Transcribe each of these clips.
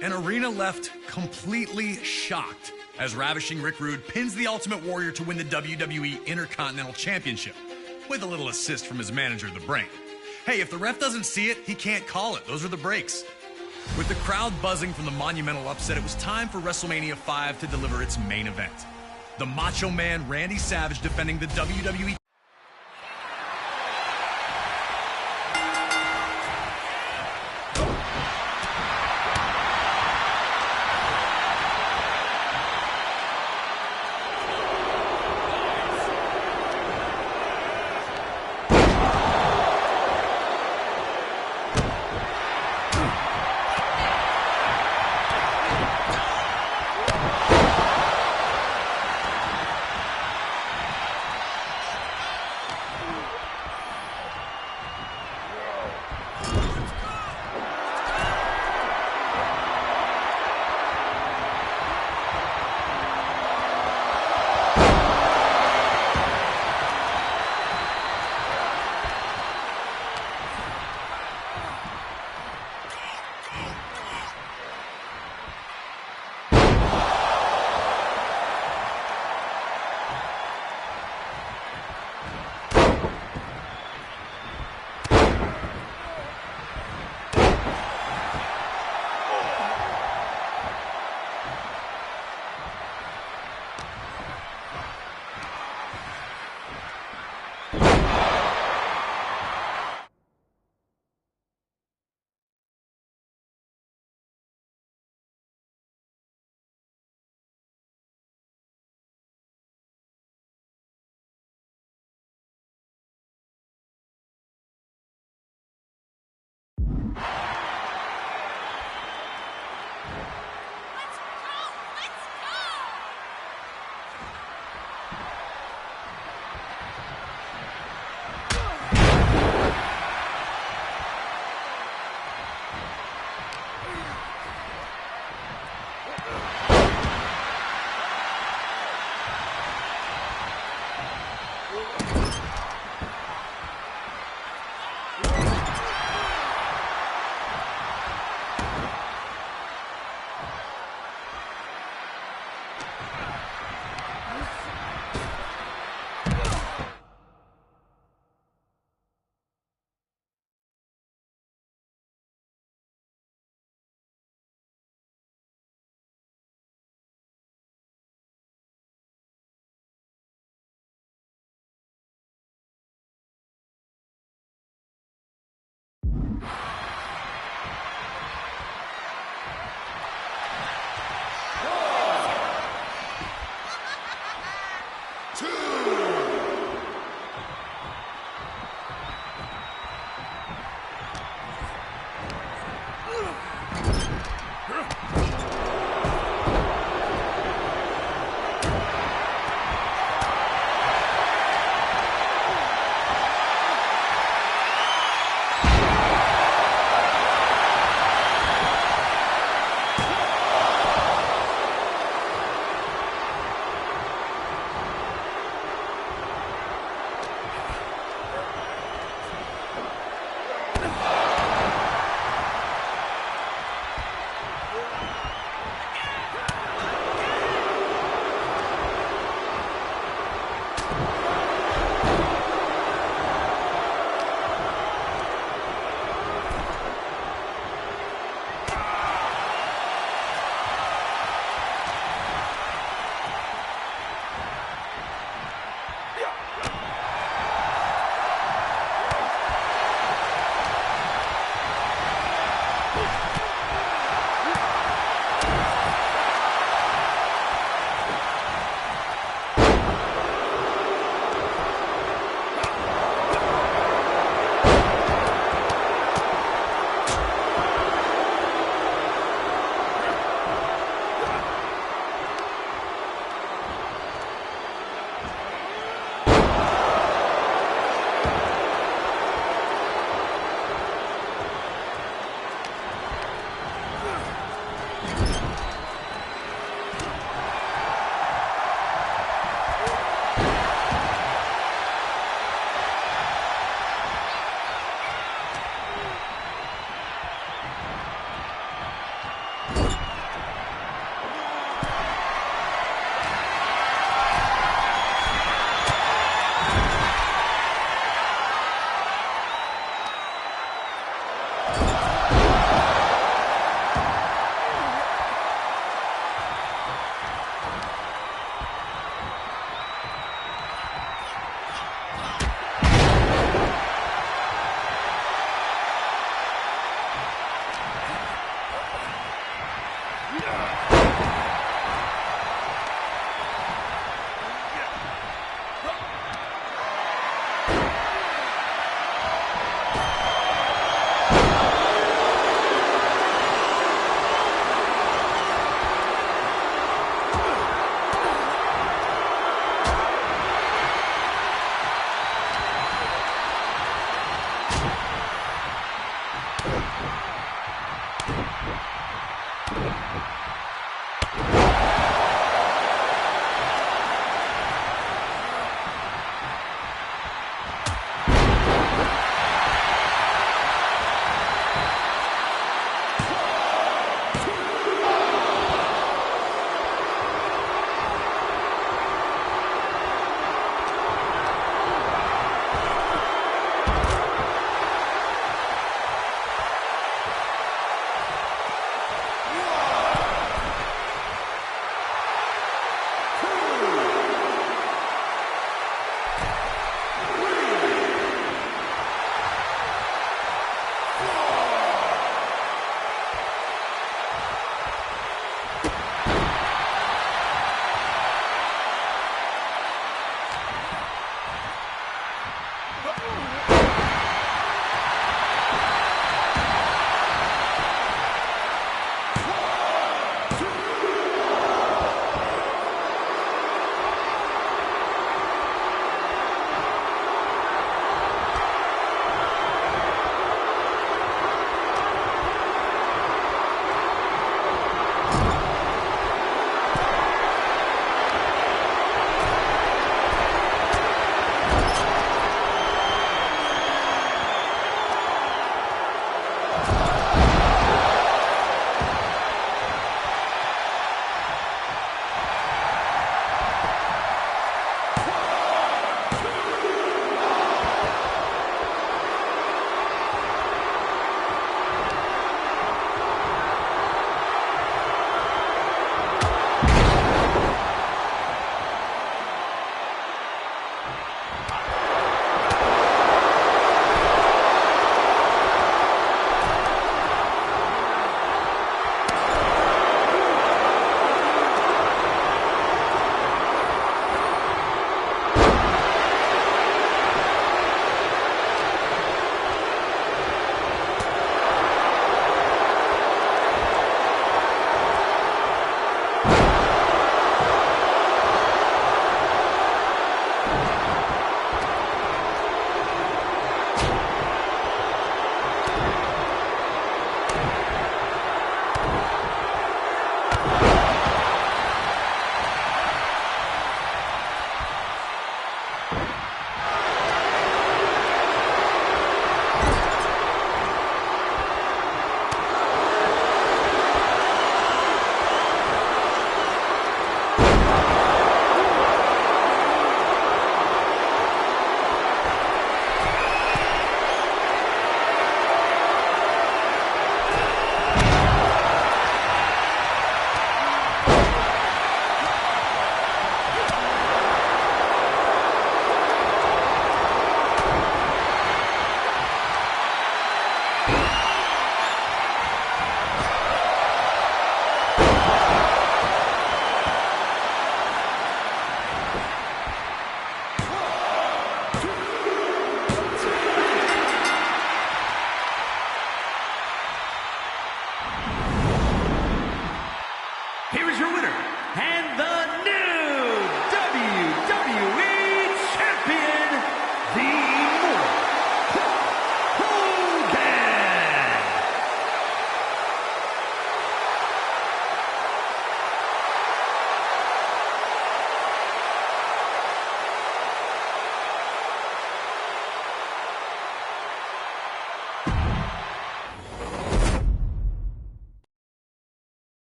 An arena left completely shocked as Ravishing Rick Rude pins the Ultimate Warrior to win the WWE Intercontinental Championship, with a little assist from his manager, The Brain. Hey, if the ref doesn't see it, he can't call it. Those are the breaks. With the crowd buzzing from the monumental upset, it was time for WrestleMania 5 to deliver its main event. The Macho Man Randy Savage defending the WWE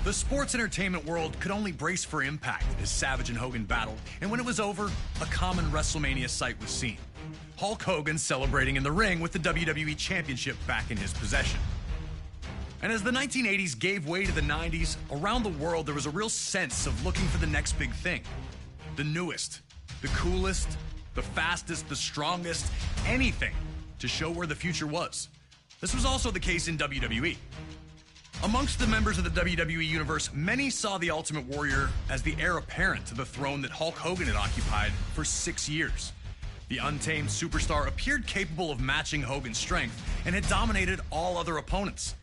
The sports entertainment world could only brace for impact as Savage and Hogan battled, and when it was over, a common WrestleMania sight was seen. Hulk Hogan celebrating in the ring with the WWE Championship back in his possession. And as the 1980s gave way to the 90s, around the world there was a real sense of looking for the next big thing. The newest, the coolest, the fastest, the strongest, anything to show where the future was. This was also the case in WWE. Amongst the members of the WWE Universe, many saw the Ultimate Warrior as the heir apparent to the throne that Hulk Hogan had occupied for 6 years. The untamed superstar appeared capable of matching Hogan's strength and had dominated all other opponents.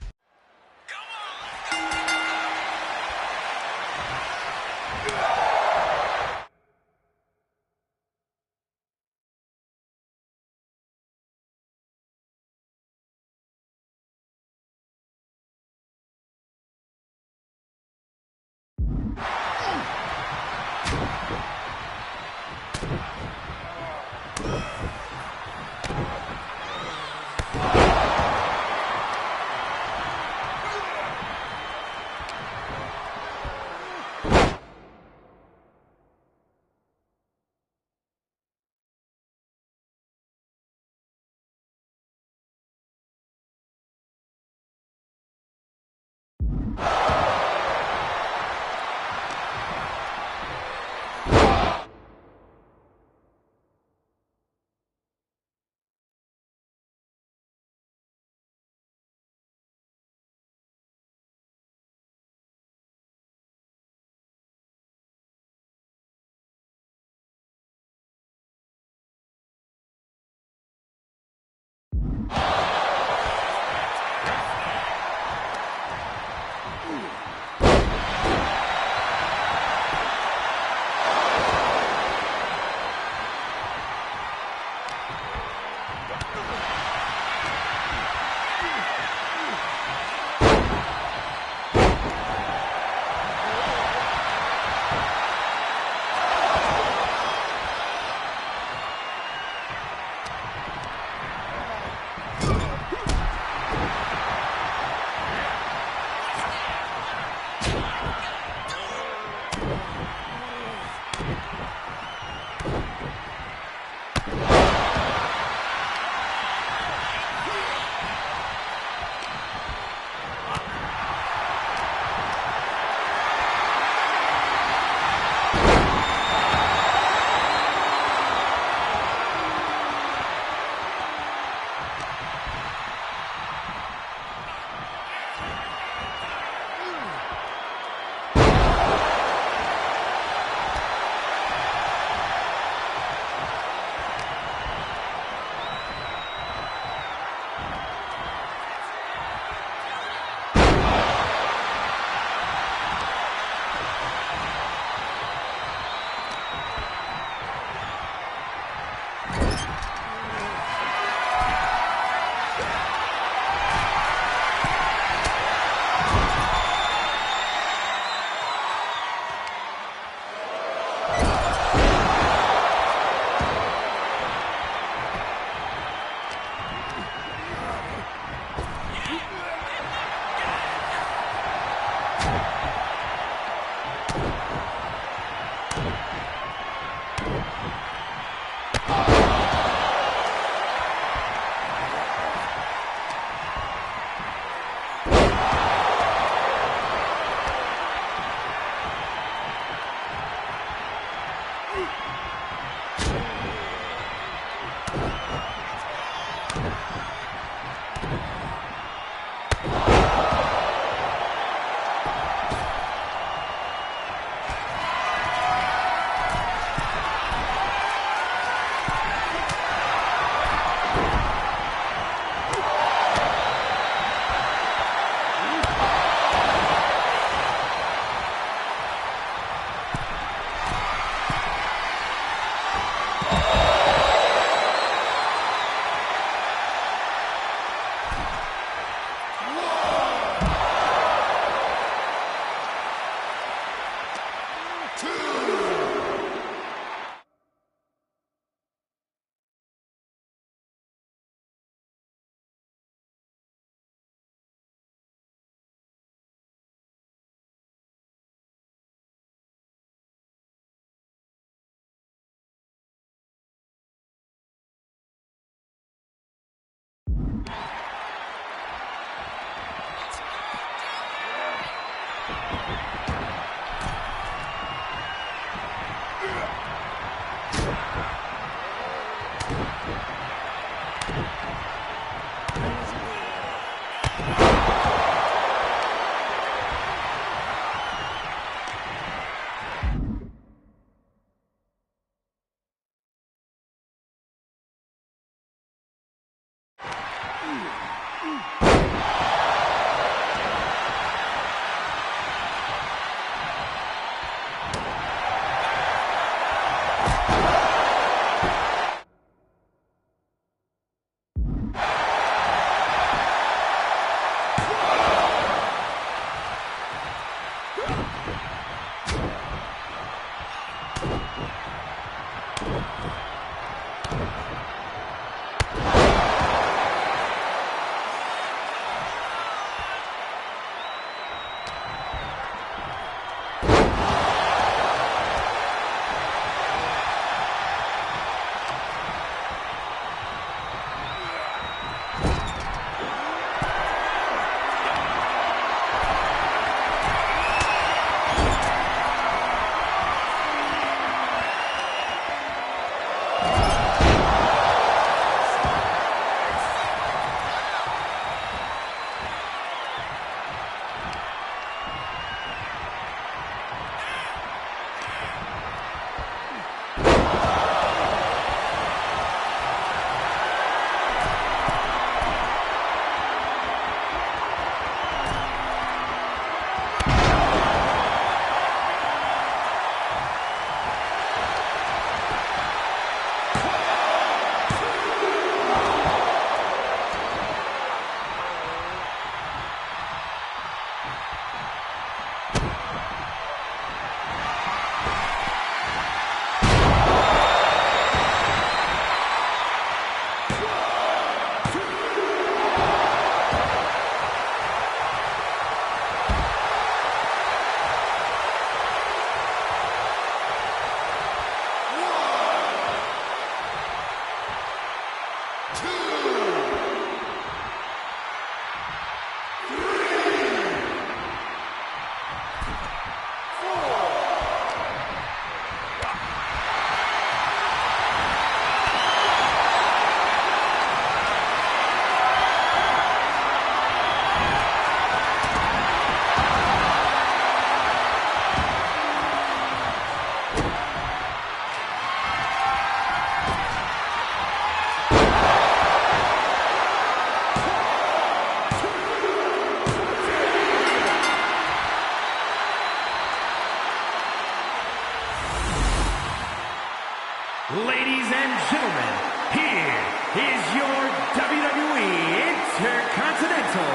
Ladies and gentlemen, here is your WWE Intercontinental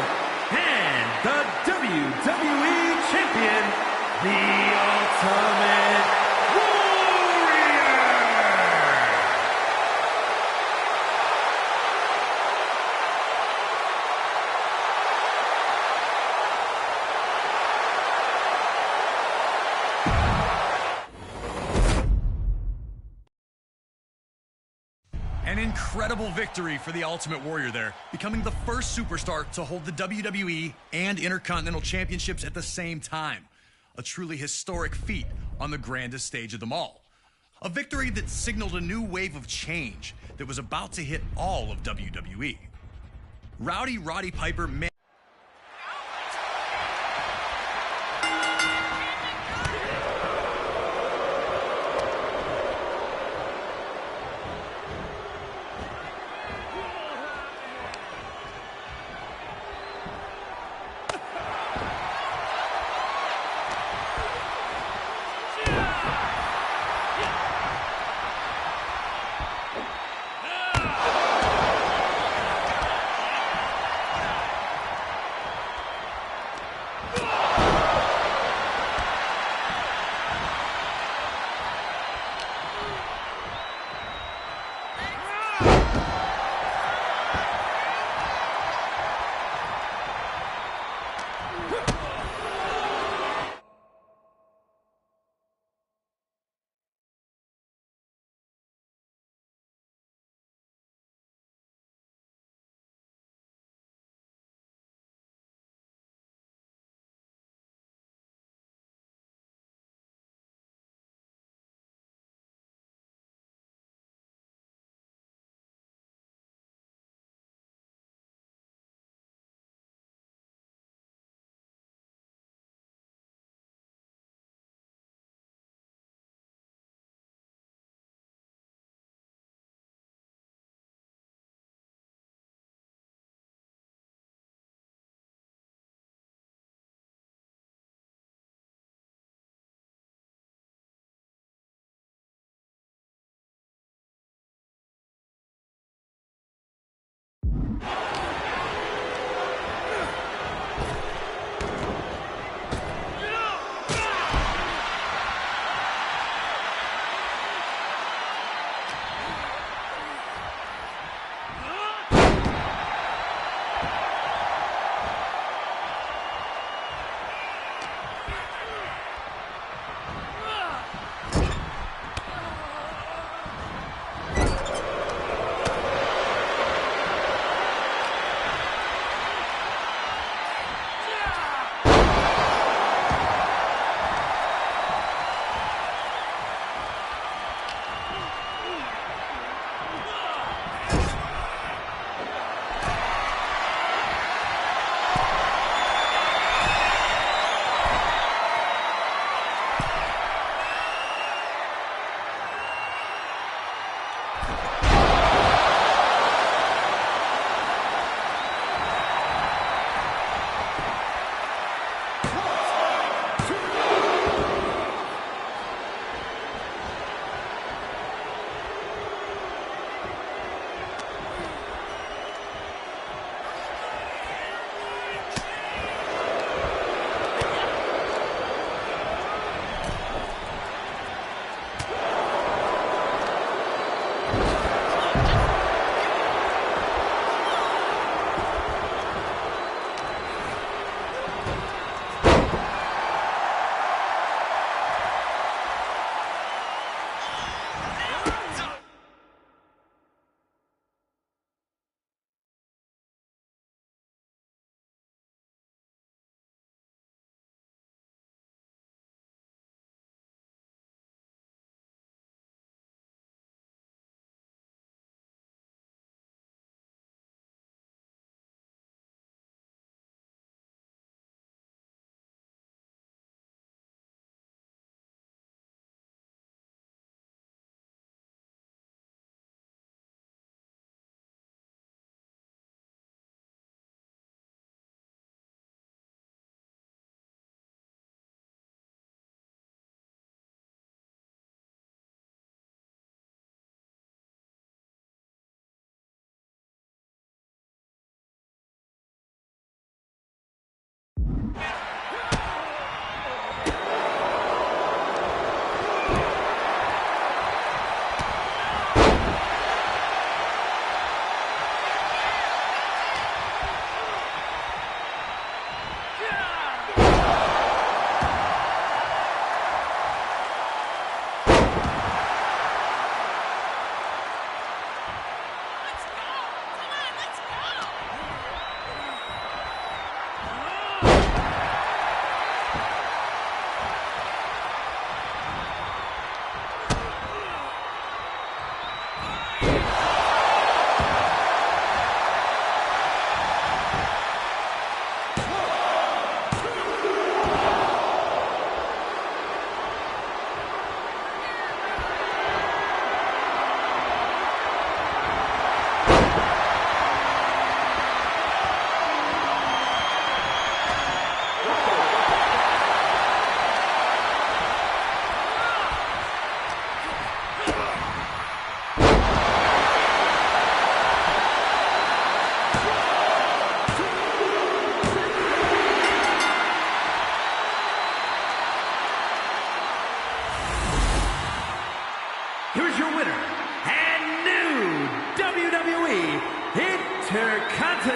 and the WWE Champion, the Ultimate Warrior! An incredible victory for the Ultimate Warrior there, becoming the first superstar to hold the WWE and Intercontinental Championships at the same time. A truly historic feat on the grandest stage of them all. A victory that signaled a new wave of change that was about to hit all of WWE. Rowdy Roddy Piper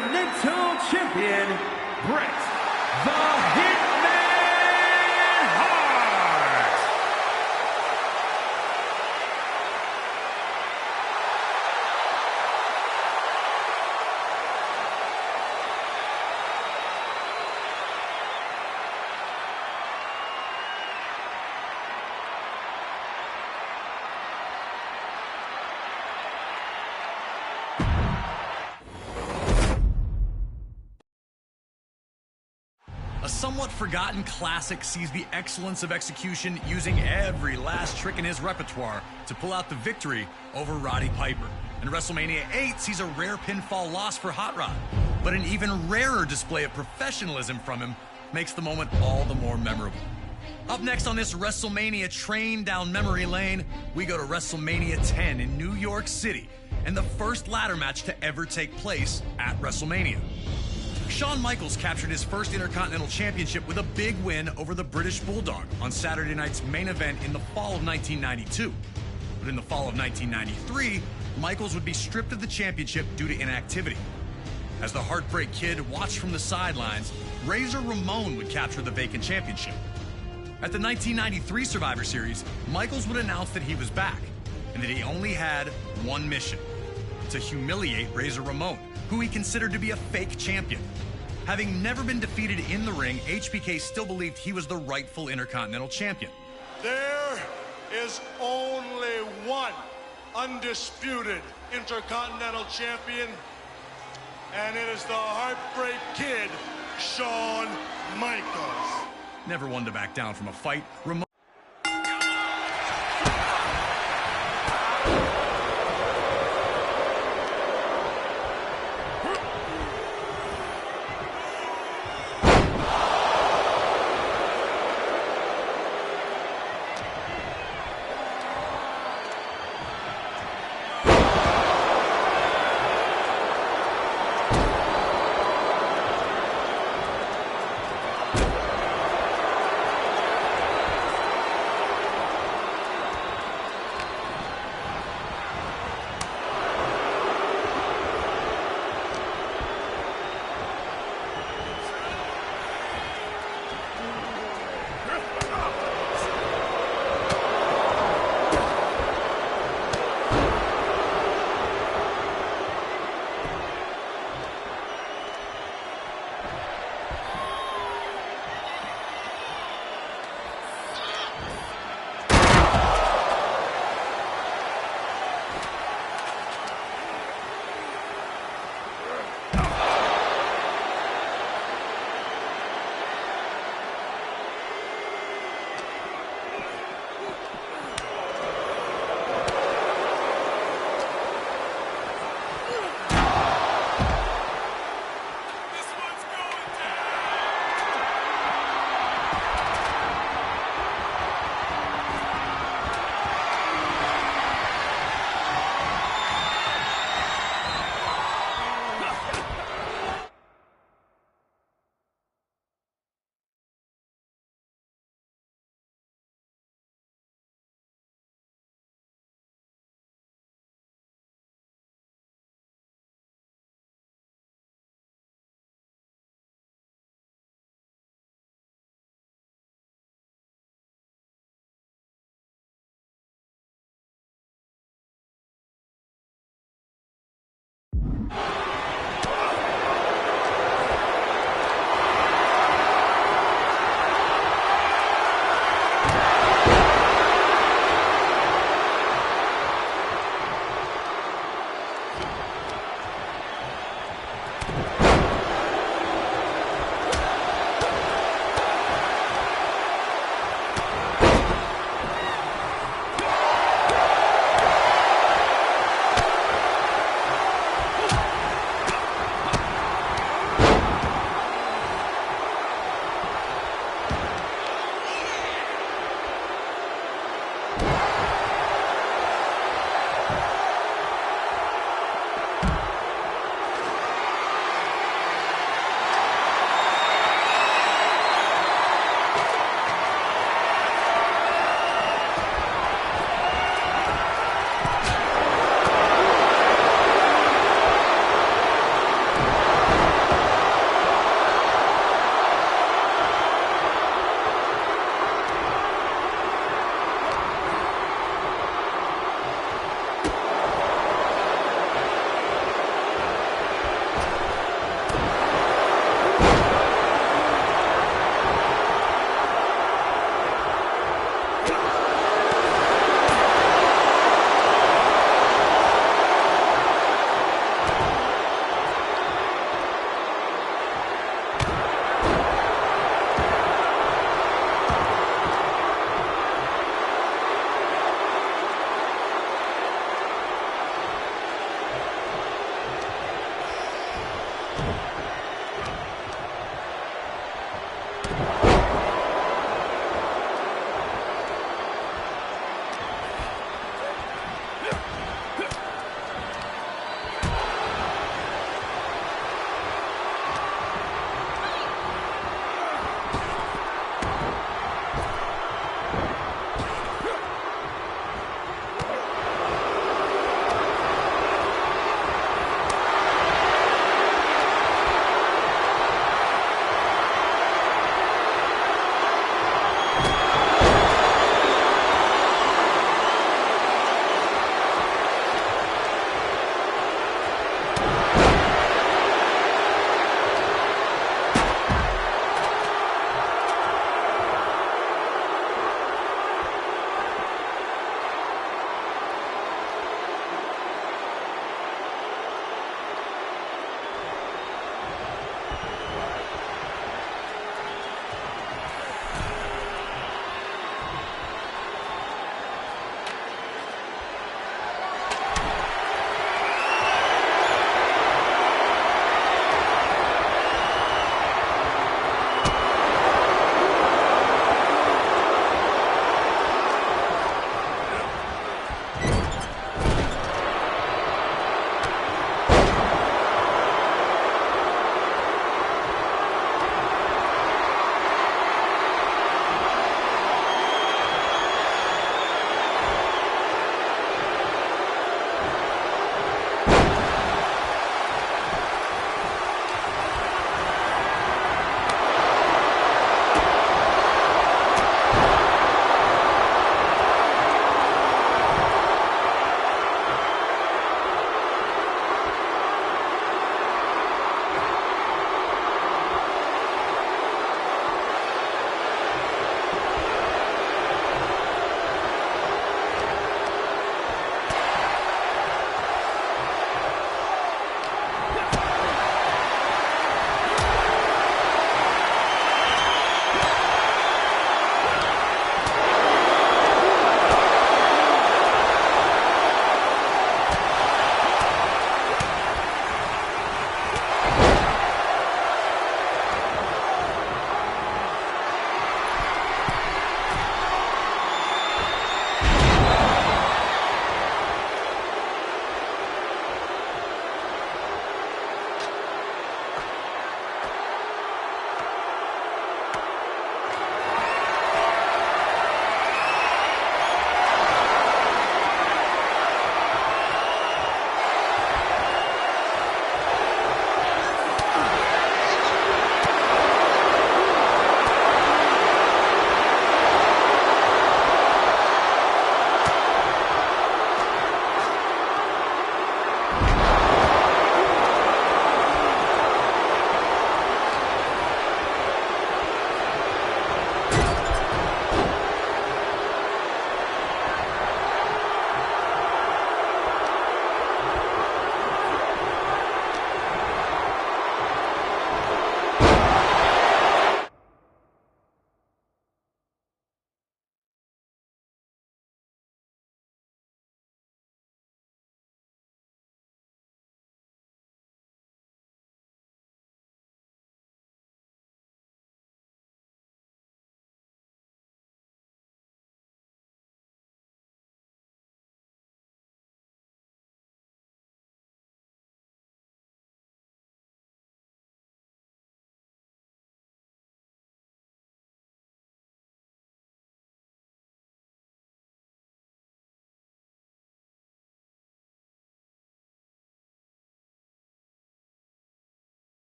Intercontinental Champion, Bret the Hitman Hart. A somewhat forgotten classic sees the excellence of execution using every last trick in his repertoire to pull out the victory over Roddy Piper. And WrestleMania 8 sees a rare pinfall loss for Hot Rod, but an even rarer display of professionalism from him makes the moment all the more memorable. Up next on this WrestleMania train down memory lane, we go to WrestleMania 10 in New York City, and the first ladder match to ever take place at WrestleMania. Shawn Michaels captured his first Intercontinental Championship with a big win over the British Bulldog on Saturday night's main event in the fall of 1992. But in the fall of 1993, Michaels would be stripped of the championship due to inactivity. As the Heartbreak Kid watched from the sidelines, Razor Ramon would capture the vacant championship. At the 1993 Survivor Series, Michaels would announce that he was back and that he only had one mission: to humiliate Razor Ramon, who he considered to be a fake champion. Having never been defeated in the ring, HBK still believed he was the rightful Intercontinental Champion. There is only one undisputed Intercontinental Champion, and it is the Heartbreak Kid, Shawn Michaels. Never one to back down from a fight, Ramon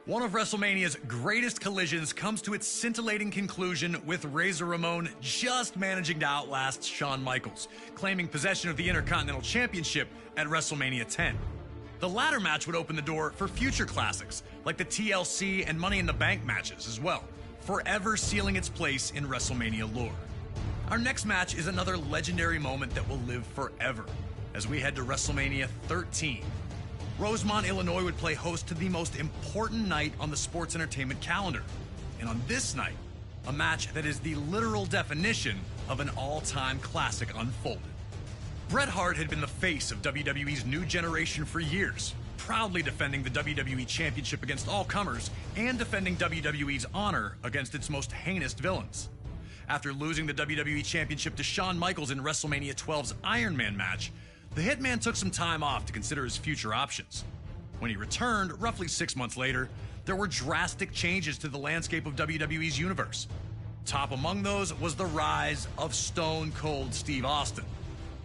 One of WrestleMania's greatest collisions comes to its scintillating conclusion with Razor Ramon just managing to outlast Shawn Michaels, claiming possession of the Intercontinental Championship at WrestleMania 10. The latter match would open the door for future classics, like the TLC and Money in the Bank matches as well, forever sealing its place in WrestleMania lore. Our next match is another legendary moment that will live forever, as we head to WrestleMania 13. Rosemont, Illinois would play host to the most important night on the sports entertainment calendar. And on this night, a match that is the literal definition of an all-time classic unfolded. Bret Hart had been the face of WWE's new generation for years, proudly defending the WWE Championship against all comers and defending WWE's honor against its most heinous villains. After losing the WWE Championship to Shawn Michaels in WrestleMania 12's Iron Man match, the Hitman took some time off to consider his future options. When he returned, roughly 6 months later, there were drastic changes to the landscape of WWE's universe. Top among those was the rise of Stone Cold Steve Austin.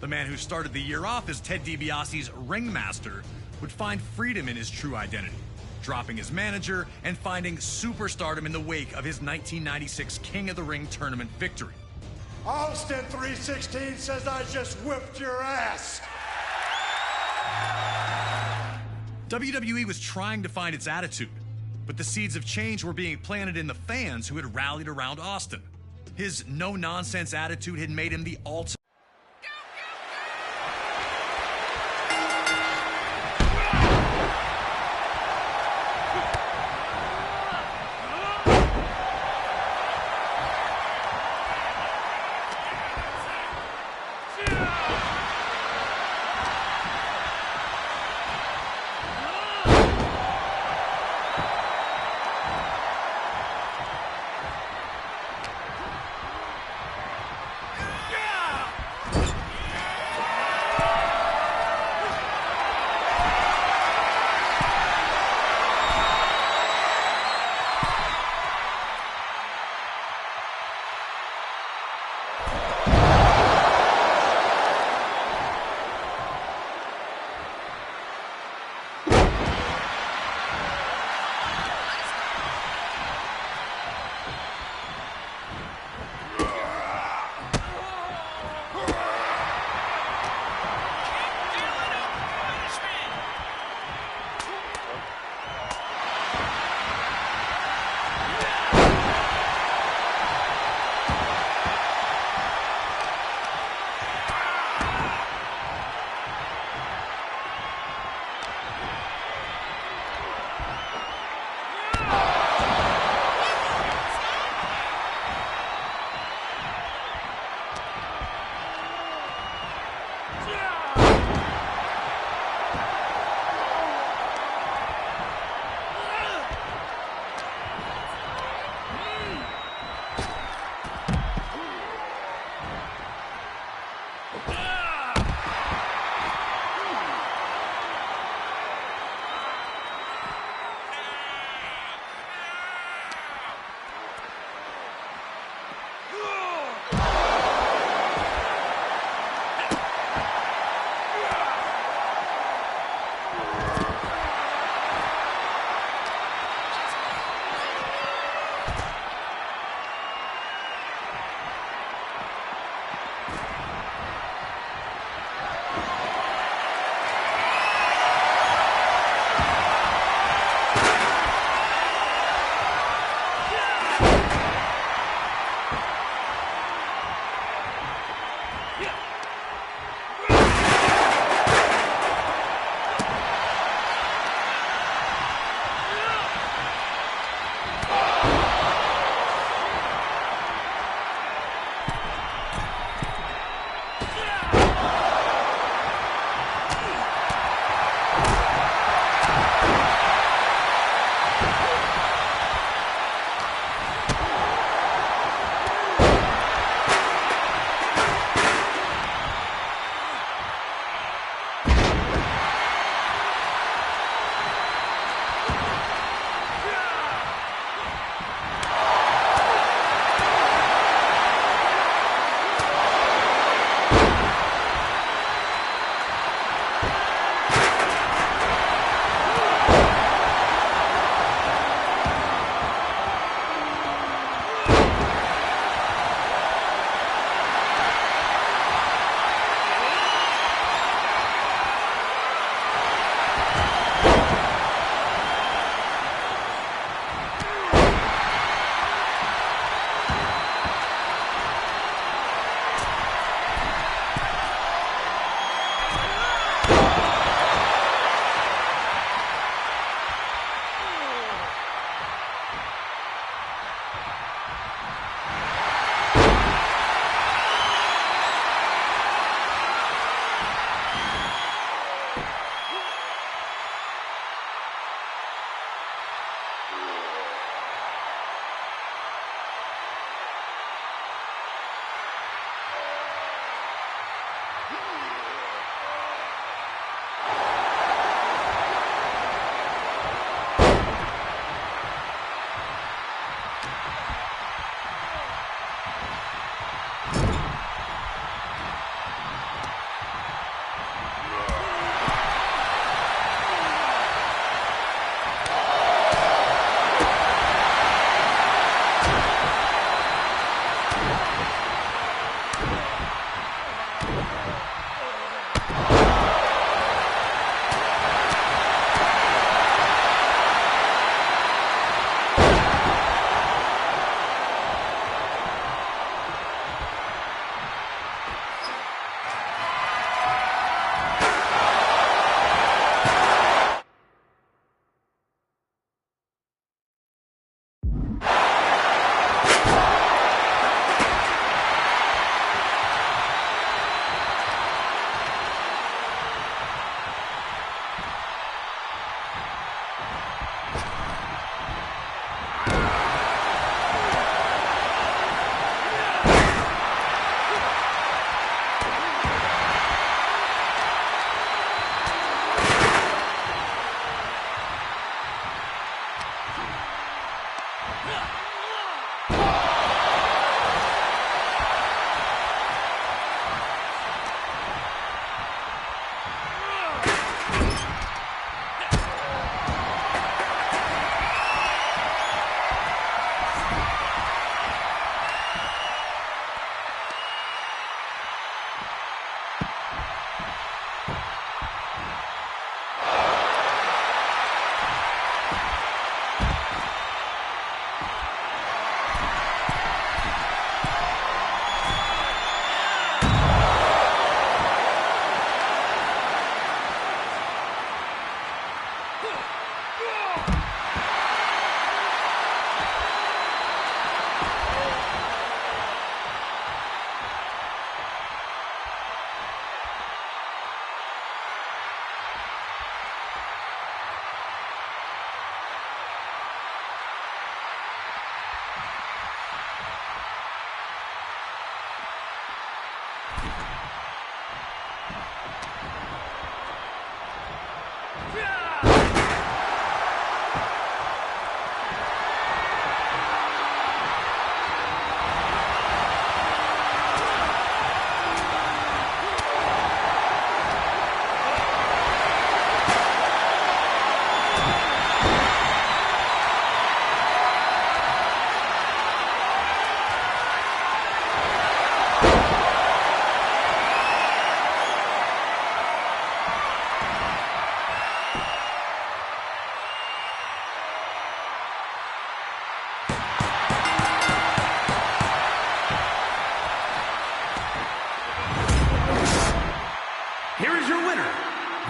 The man who started the year off as Ted DiBiase's ringmaster would find freedom in his true identity, dropping his manager and finding superstardom in the wake of his 1996 King of the Ring tournament victory. Austin 316 says I just whipped your ass. WWE was trying to find its attitude, but the seeds of change were being planted in the fans who had rallied around Austin. His no-nonsense attitude had made him the ultimate. Here is your winner,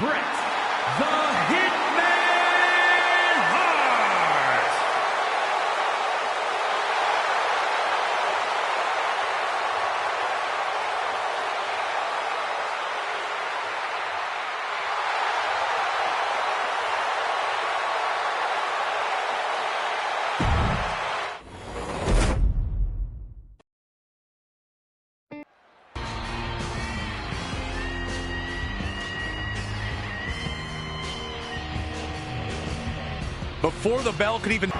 Bret the Hitman Hart. Before the bell could even...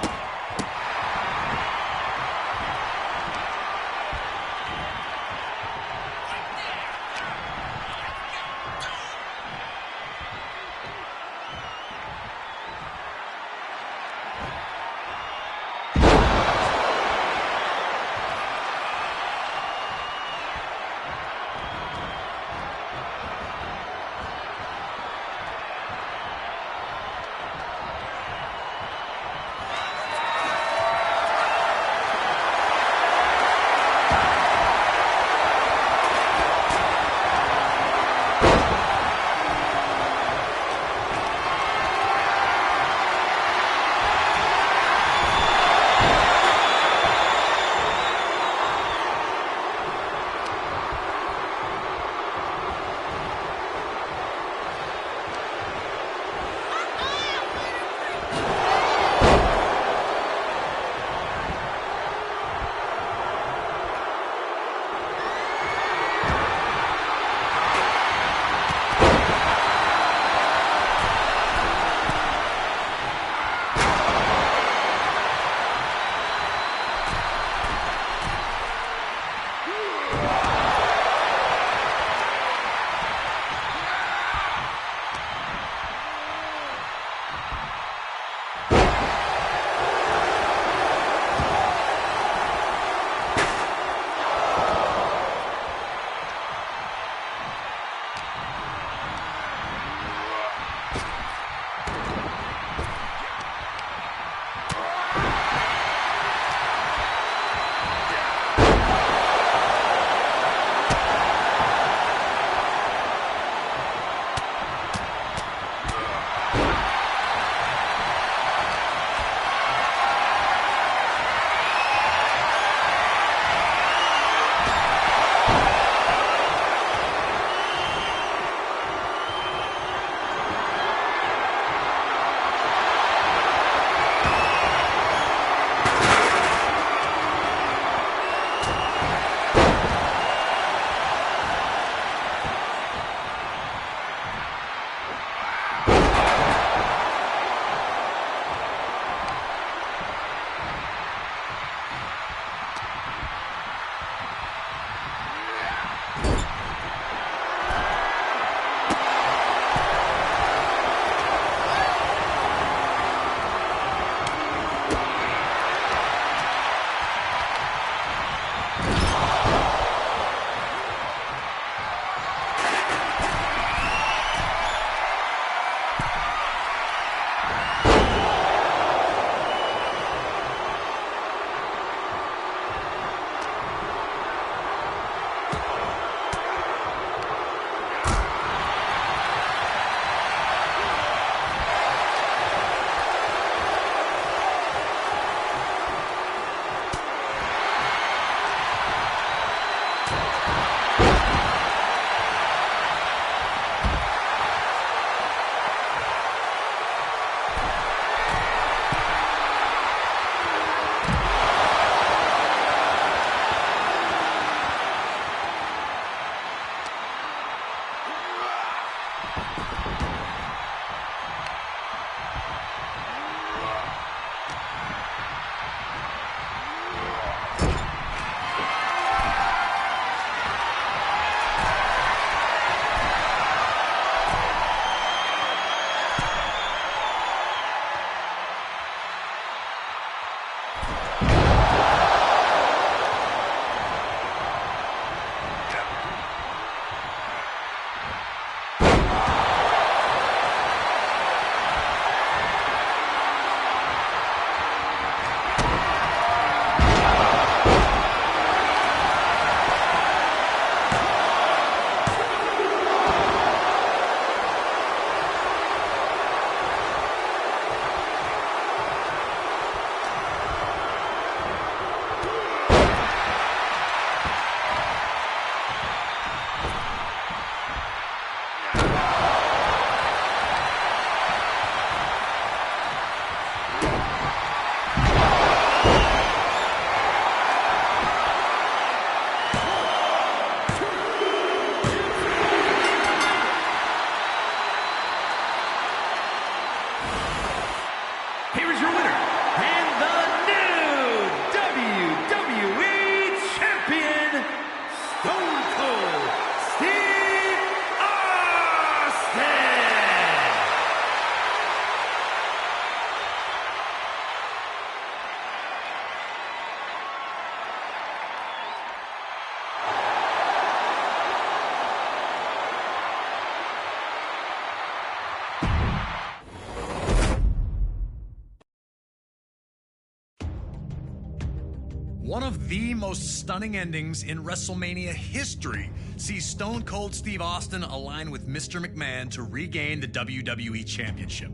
One of the most stunning endings in WrestleMania history sees Stone Cold Steve Austin align with Mr. McMahon to regain the WWE Championship.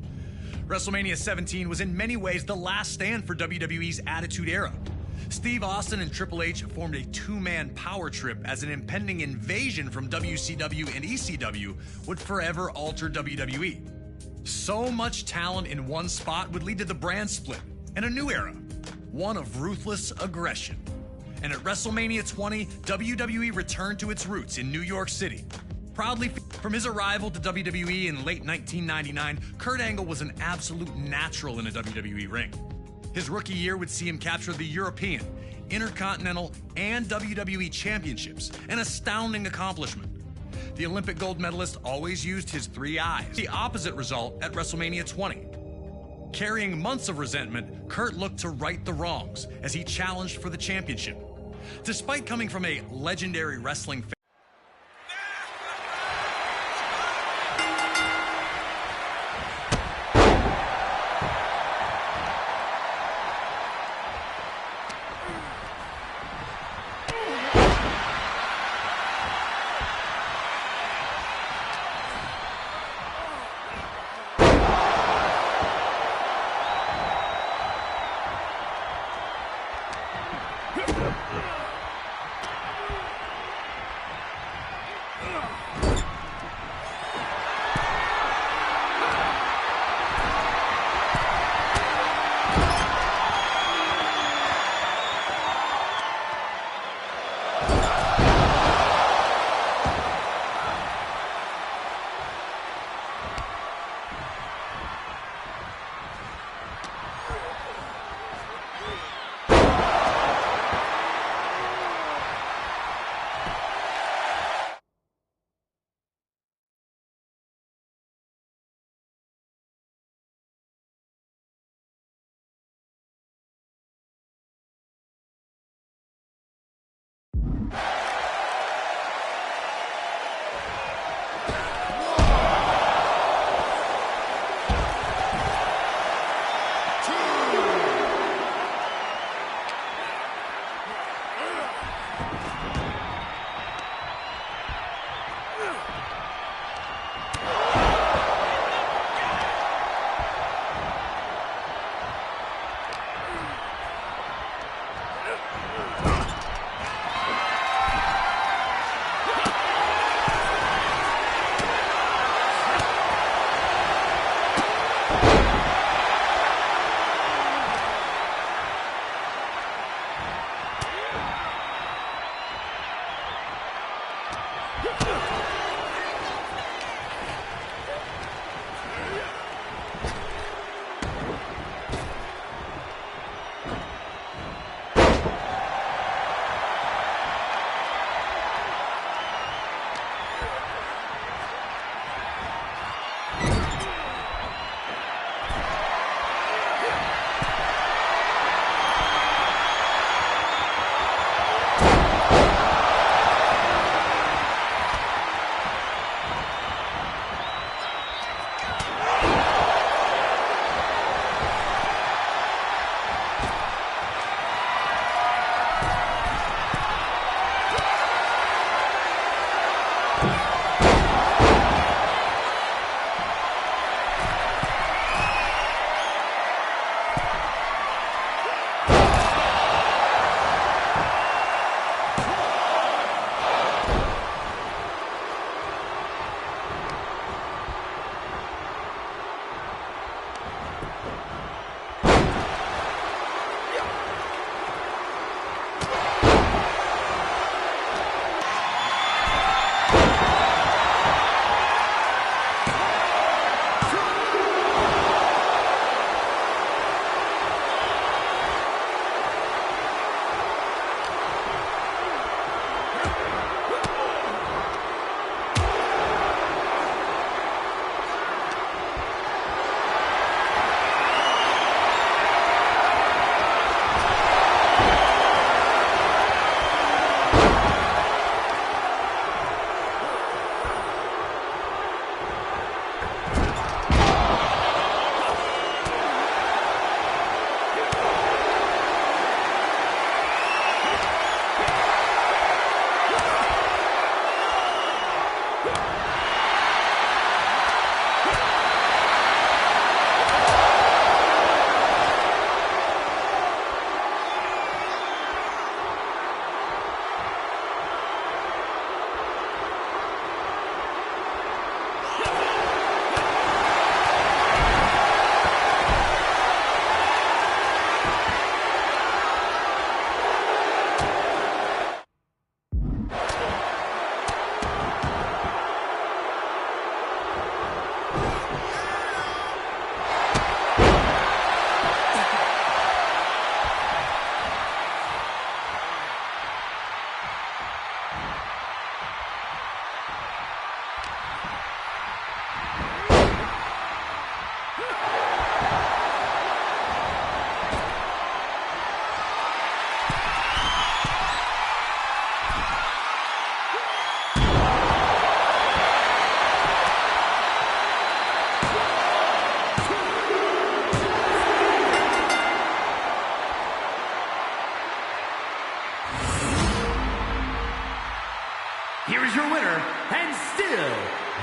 WrestleMania 17 was in many ways the last stand for WWE's Attitude Era. Steve Austin and Triple H formed a two-man power trip as an impending invasion from WCW and ECW would forever alter WWE. So much talent in one spot would lead to the brand split and a new era, one of ruthless aggression. And at WrestleMania 20, WWE returned to its roots in New York City. Proudly from his arrival to WWE in late 1999, Kurt Angle was an absolute natural in a WWE ring. His rookie year would see him capture the European, Intercontinental, and WWE Championships, an astounding accomplishment. The Olympic gold medalist always used his three eyes. The opposite result at WrestleMania 20. Carrying months of resentment, Kurt looked to right the wrongs as he challenged for the championship. Despite coming from a legendary wrestling fan,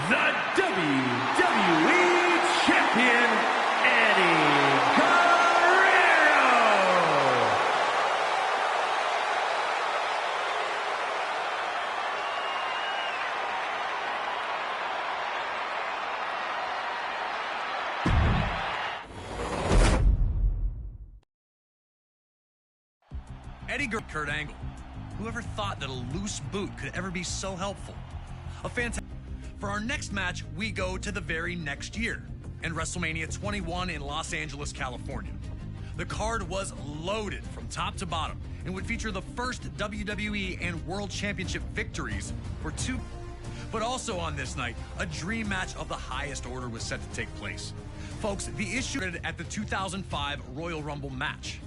the WWE Champion, Eddie Guerrero. Eddie Guerrero, Kurt Angle. Whoever thought that a loose boot could ever be so helpful? A fantastic. For our next match, we go to the very next year, and WrestleMania 21 in Los Angeles, California. The card was loaded from top to bottom and would feature the first WWE and World Championship victories for two. But also on this night, a dream match of the highest order was set to take place. Folks, the issue at the 2005 Royal Rumble match.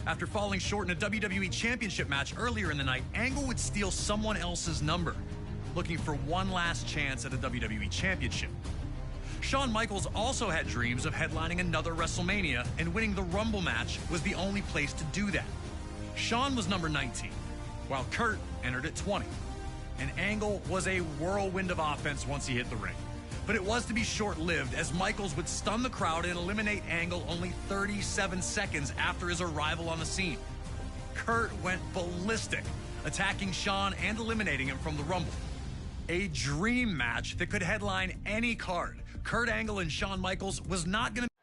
After falling short in a WWE Championship match earlier in the night, Angle would steal someone else's number, looking for one last chance at a WWE Championship. Shawn Michaels also had dreams of headlining another WrestleMania, and winning the Rumble match was the only place to do that. Shawn was number 19, while Kurt entered at 20. And Angle was a whirlwind of offense once he hit the ring. But it was to be short-lived, as Michaels would stun the crowd and eliminate Angle only 37 seconds after his arrival on the scene. Kurt went ballistic, attacking Shawn and eliminating him from the Rumble. A dream match that could headline any card. Kurt Angle and Shawn Michaels was not going to...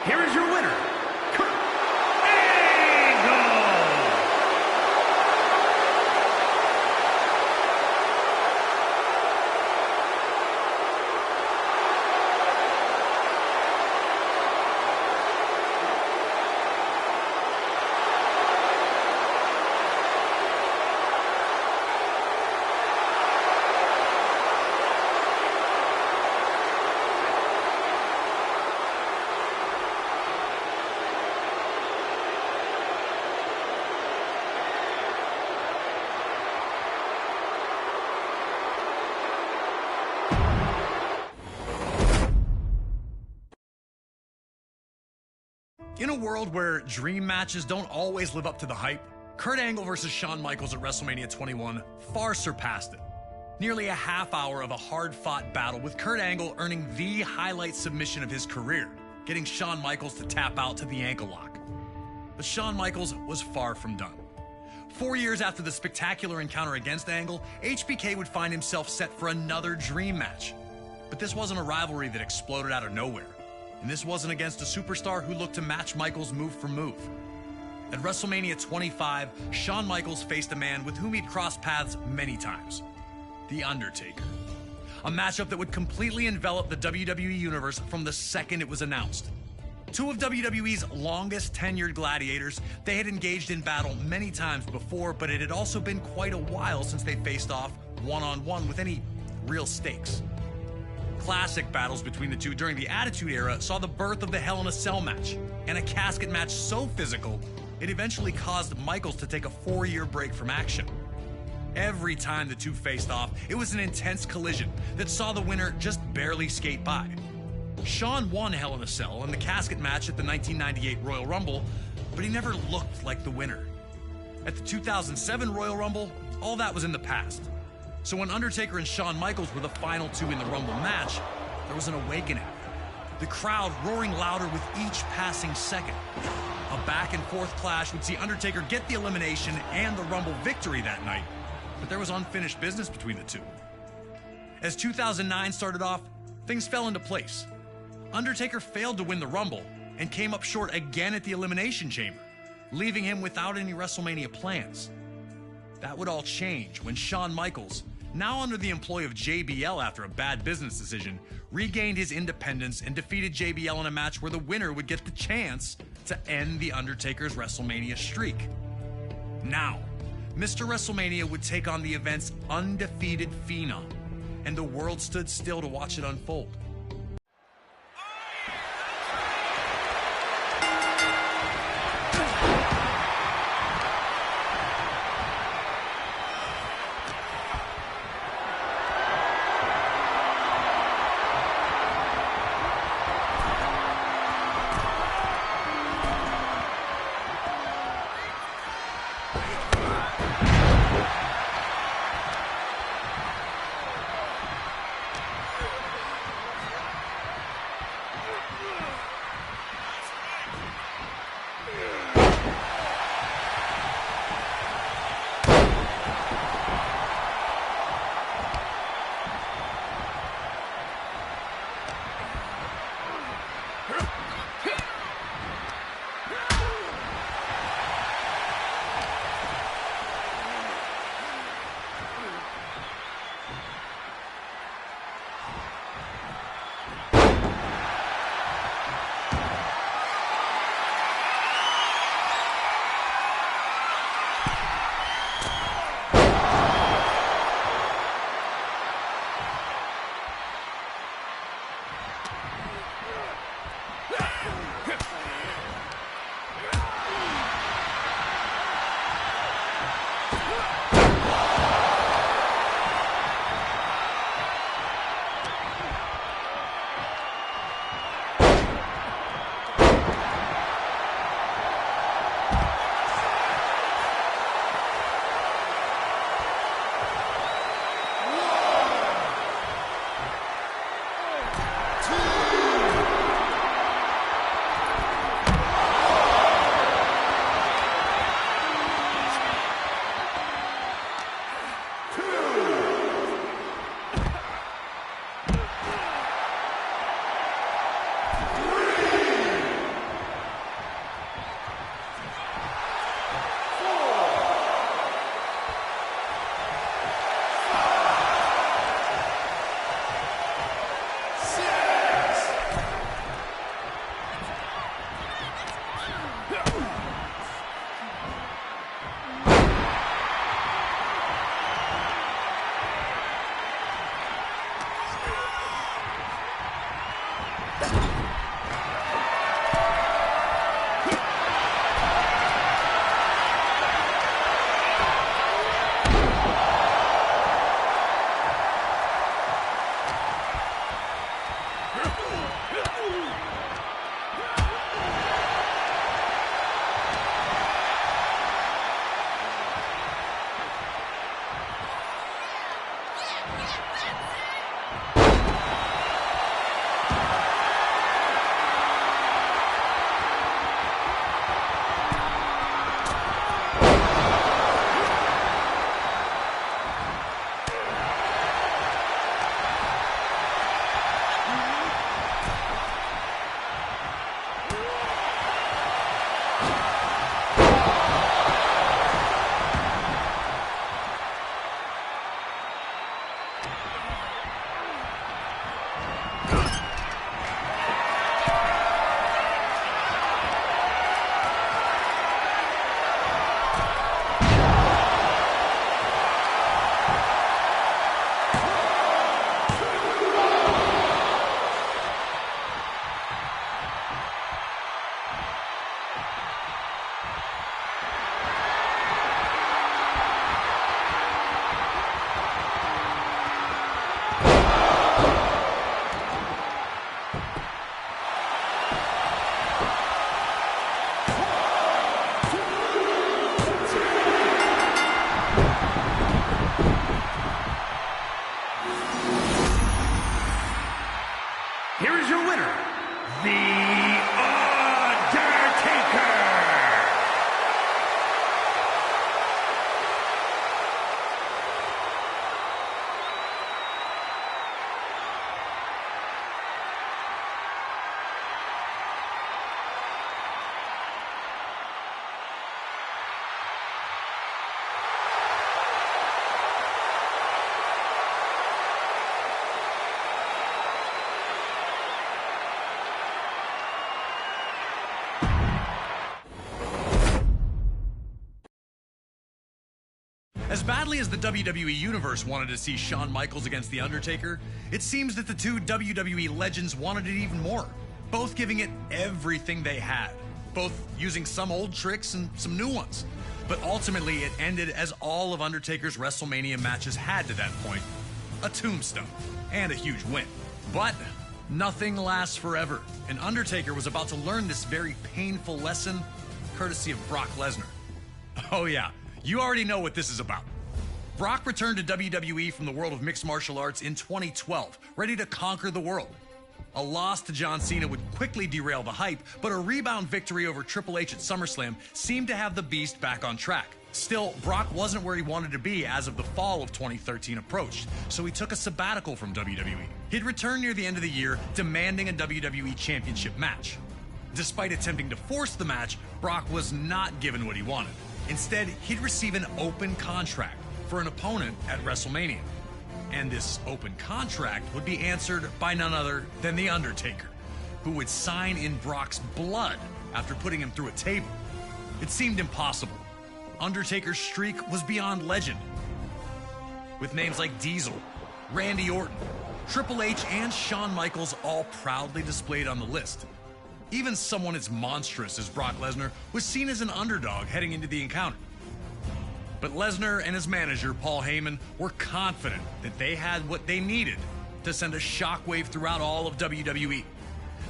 here is your winner, Kurt Angle. In a world where dream matches don't always live up to the hype, Kurt Angle versus Shawn Michaels at WrestleMania 21 far surpassed it. Nearly a half hour of a hard-fought battle with Kurt Angle earning the highlight submission of his career, getting Shawn Michaels to tap out to the ankle lock. But Shawn Michaels was far from done. 4 years after the spectacular encounter against Angle, HBK would find himself set for another dream match. But this wasn't a rivalry that exploded out of nowhere. And this wasn't against a superstar who looked to match Michaels move for move. At WrestleMania 25, Shawn Michaels faced a man with whom he'd crossed paths many times, The Undertaker. A matchup that would completely envelop the WWE Universe from the second it was announced. Two of WWE's longest tenured gladiators, they had engaged in battle many times before, but it had also been quite a while since they faced off one-on-one with any real stakes. Classic battles between the two during the Attitude Era saw the birth of the Hell in a Cell match, and a casket match so physical, it eventually caused Michaels to take a 4-year break from action. Every time the two faced off, it was an intense collision that saw the winner just barely skate by. Shawn won Hell in a Cell and the casket match at the 1998 Royal Rumble, but he never looked like the winner. At the 2007 Royal Rumble, all that was in the past. So when Undertaker and Shawn Michaels were the final two in the Rumble match, there was an awakening. The crowd roaring louder with each passing second. A back-and-forth clash would see Undertaker get the elimination and the Rumble victory that night, but there was unfinished business between the two. As 2009 started off, things fell into place. Undertaker failed to win the Rumble and came up short again at the Elimination Chamber, leaving him without any WrestleMania plans. That would all change when Shawn Michaels, now under the employ of JBL after a bad business decision, regained his independence and defeated JBL in a match where the winner would get the chance to end The Undertaker's WrestleMania streak. Now, Mr. WrestleMania would take on the event's undefeated phenom, and the world stood still to watch it unfold. your winner, The Undertaker. As badly as the WWE Universe wanted to see Shawn Michaels against The Undertaker, it seems that the two WWE legends wanted it even more, both giving it everything they had, both using some old tricks and some new ones. But ultimately, it ended as all of Undertaker's WrestleMania matches had to that point, a tombstone and a huge win. But nothing lasts forever, and Undertaker was about to learn this very painful lesson courtesy of Brock Lesnar. Oh yeah, you already know what this is about. Brock returned to WWE from the world of mixed martial arts in 2012, ready to conquer the world. A loss to John Cena would quickly derail the hype, but a rebound victory over Triple H at SummerSlam seemed to have the beast back on track. Still, Brock wasn't where he wanted to be as of the fall of 2013 approached, so he took a sabbatical from WWE. He'd return near the end of the year, demanding a WWE Championship match. Despite attempting to force the match, Brock was not given what he wanted. Instead, he'd receive an open contract for an opponent at WrestleMania. And this open contract would be answered by none other than The Undertaker, who would sign in Brock's blood after putting him through a table. It seemed impossible. Undertaker's streak was beyond legend, with names like Diesel, Randy Orton, Triple H, and Shawn Michaels all proudly displayed on the list. Even someone as monstrous as Brock Lesnar was seen as an underdog heading into the encounter. But Lesnar and his manager, Paul Heyman, were confident that they had what they needed to send a shockwave throughout all of WWE.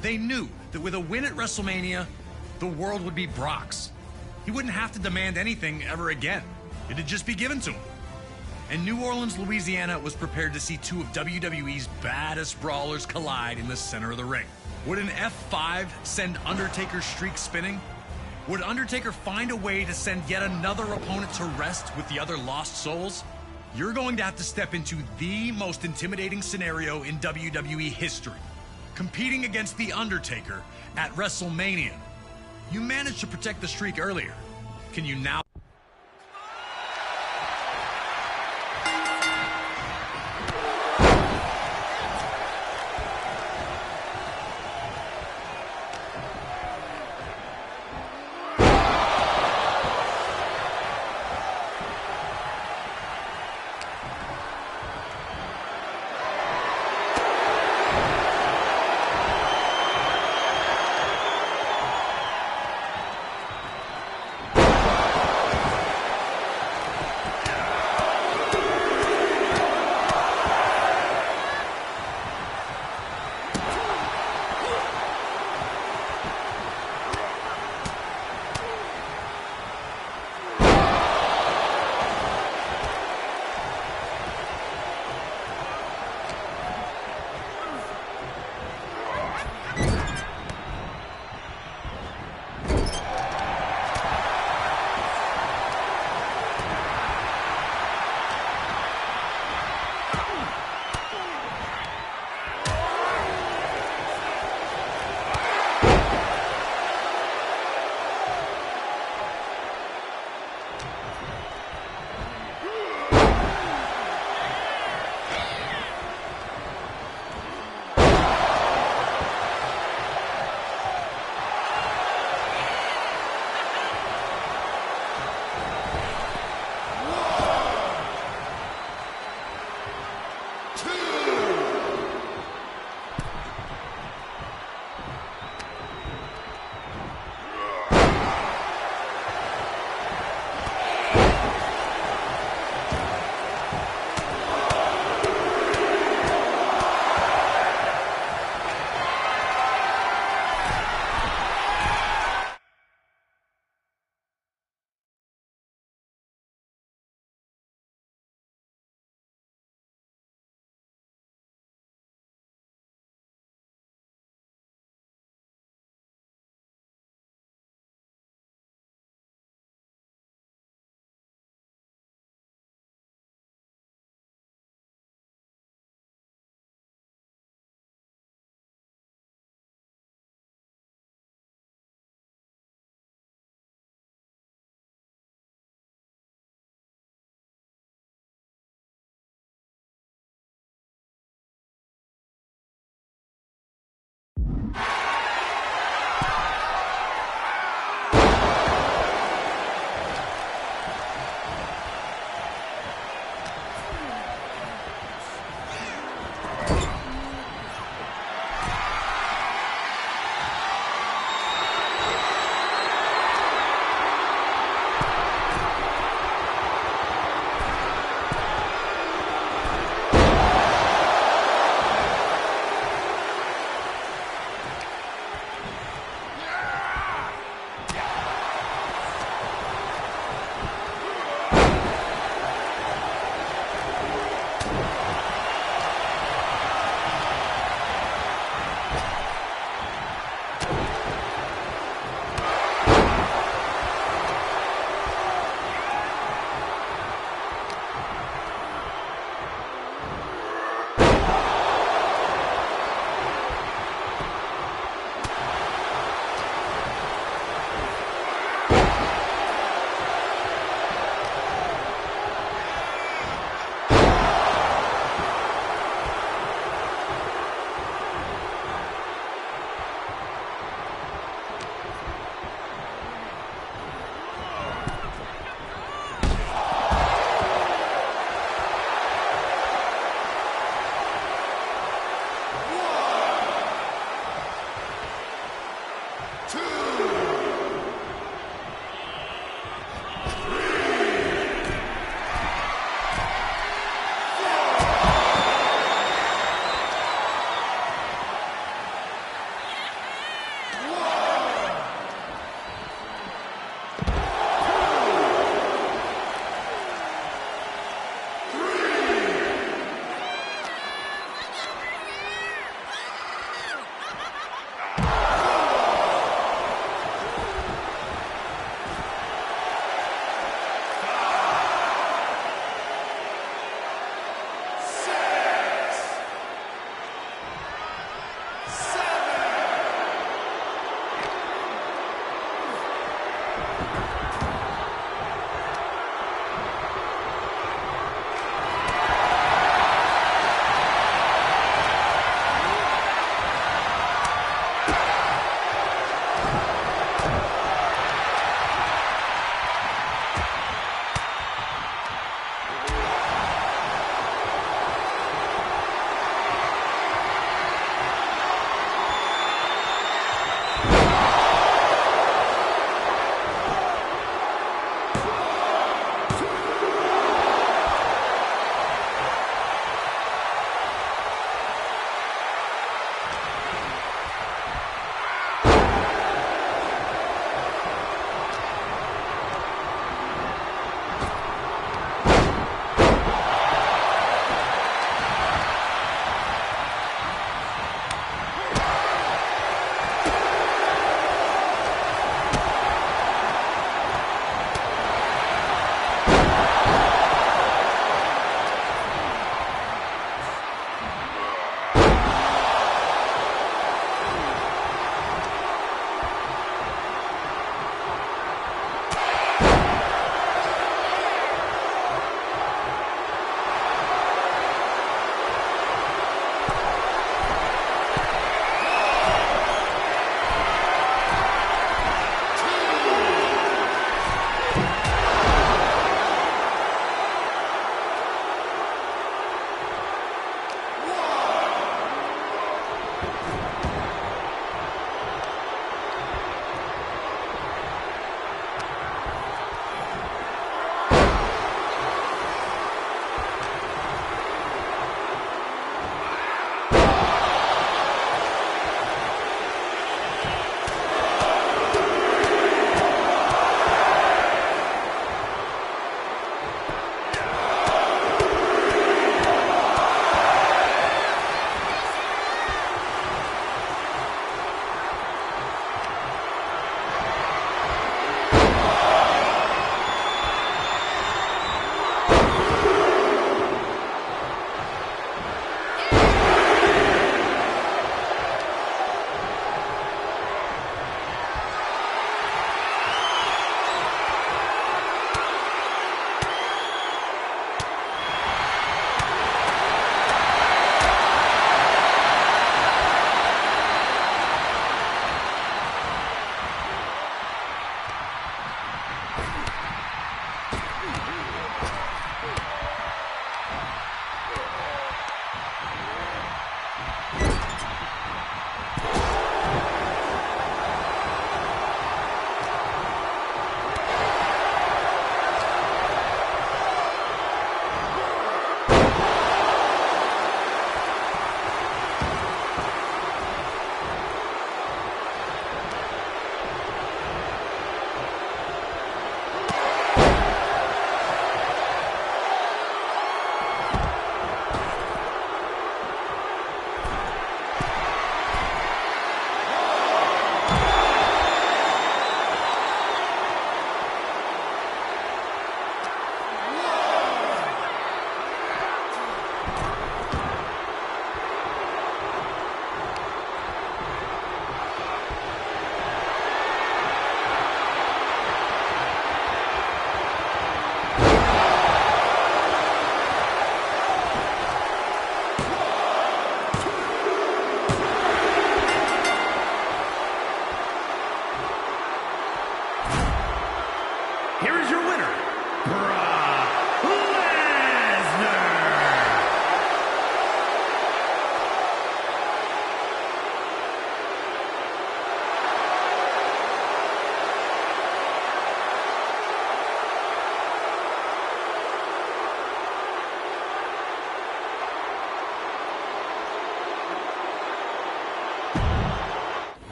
They knew that with a win at WrestleMania, the world would be Brock's. He wouldn't have to demand anything ever again. It'd just be given to him. And New Orleans, Louisiana was prepared to see two of WWE's baddest brawlers collide in the center of the ring. Would an F5 send Undertaker's streak spinning? Would Undertaker find a way to send yet another opponent to rest with the other lost souls? You're going to have to step into the most intimidating scenario in WWE history, competing against The Undertaker at WrestleMania. You managed to protect the streak earlier. Can you now?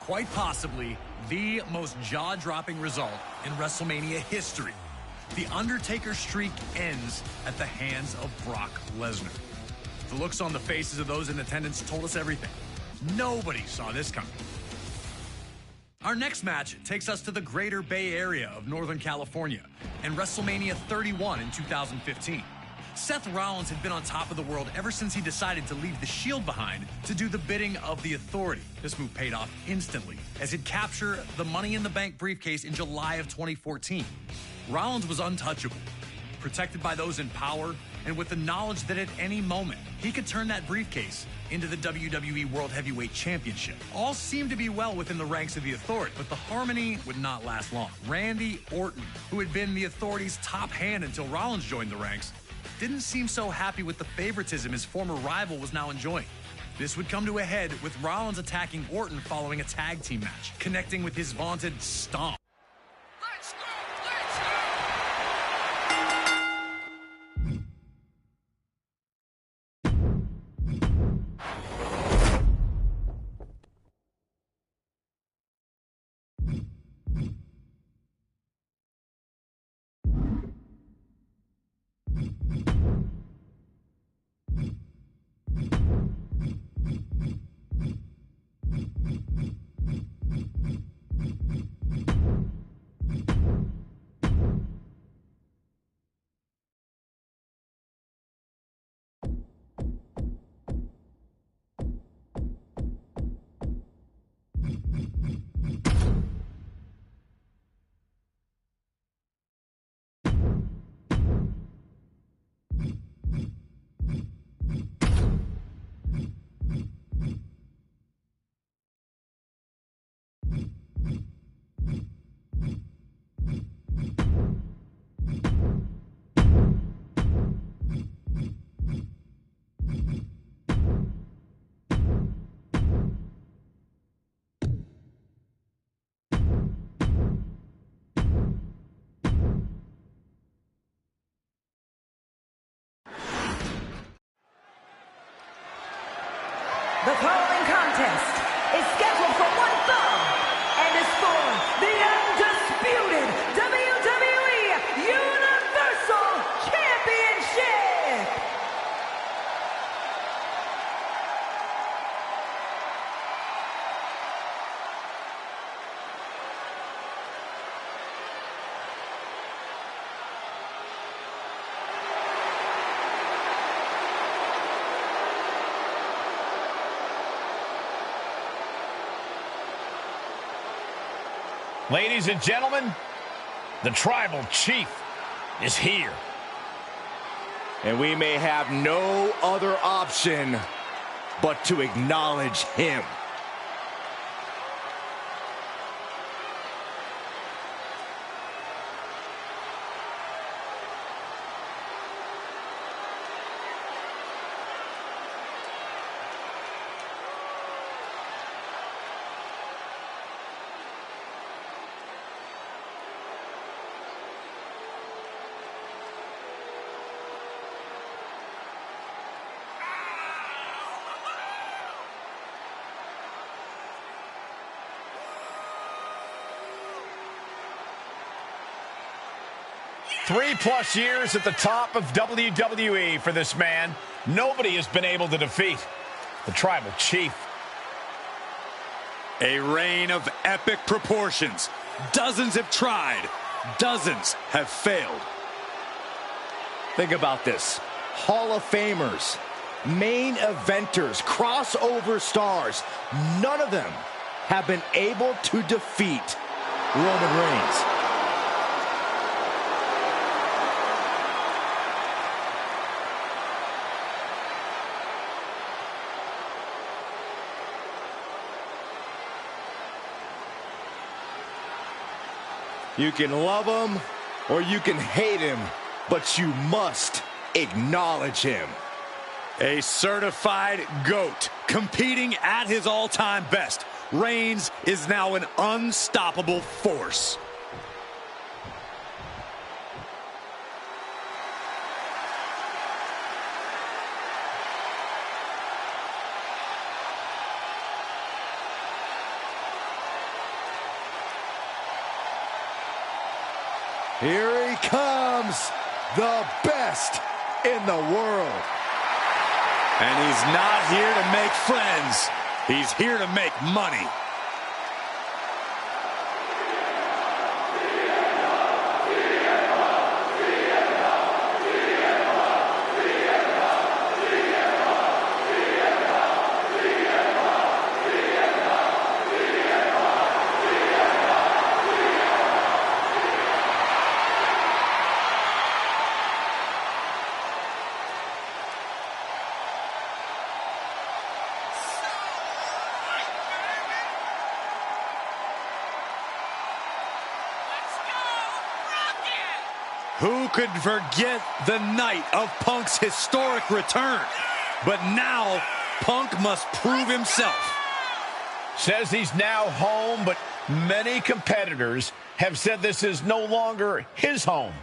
Quite possibly the most jaw-dropping result in WrestleMania history. The Undertaker streak ends at the hands of Brock Lesnar. The looks on the faces of those in attendance told us everything. Nobody saw this coming. Our next match takes us to the greater Bay Area of Northern California and WrestleMania 31 in 2015. Seth Rollins had been on top of the world ever since he decided to leave the Shield behind to do the bidding of the Authority. This move paid off instantly as he'd capture the Money in the Bank briefcase in July of 2014. Rollins was untouchable, protected by those in power, and with the knowledge that at any moment he could turn that briefcase into the WWE World Heavyweight Championship. All seemed to be well within the ranks of the Authority, but the harmony would not last long. Randy Orton, who had been the Authority's top hand until Rollins joined the ranks, didn't seem so happy with the favoritism his former rival was now enjoying. This would come to a head with Rollins attacking Orton following a tag team match, connecting with his vaunted stomp. Let's go! Let's go! The following contest is scheduled for one fall and is for the undisputed WWE Universal Championship. Ladies and gentlemen, the Tribal Chief is here. And we may have no other option but to acknowledge him. Three-plus years at the top of WWE for this man. Nobody has been able to defeat the Tribal Chief. A reign of epic proportions. Dozens have tried. Dozens have failed. Think about this. Hall of Famers, main eventers, crossover stars. None of them have been able to defeat Roman Reigns. You can love him or you can hate him, but you must acknowledge him. A certified GOAT, competing at his all-time best. Reigns is now an unstoppable force. Here he comes, the best in the world. And he's not here to make friends. He's here to make money. Who could forget the night of Punk's historic return? But now, Punk must prove himself. Says he's now home, but many competitors have said this is no longer his home.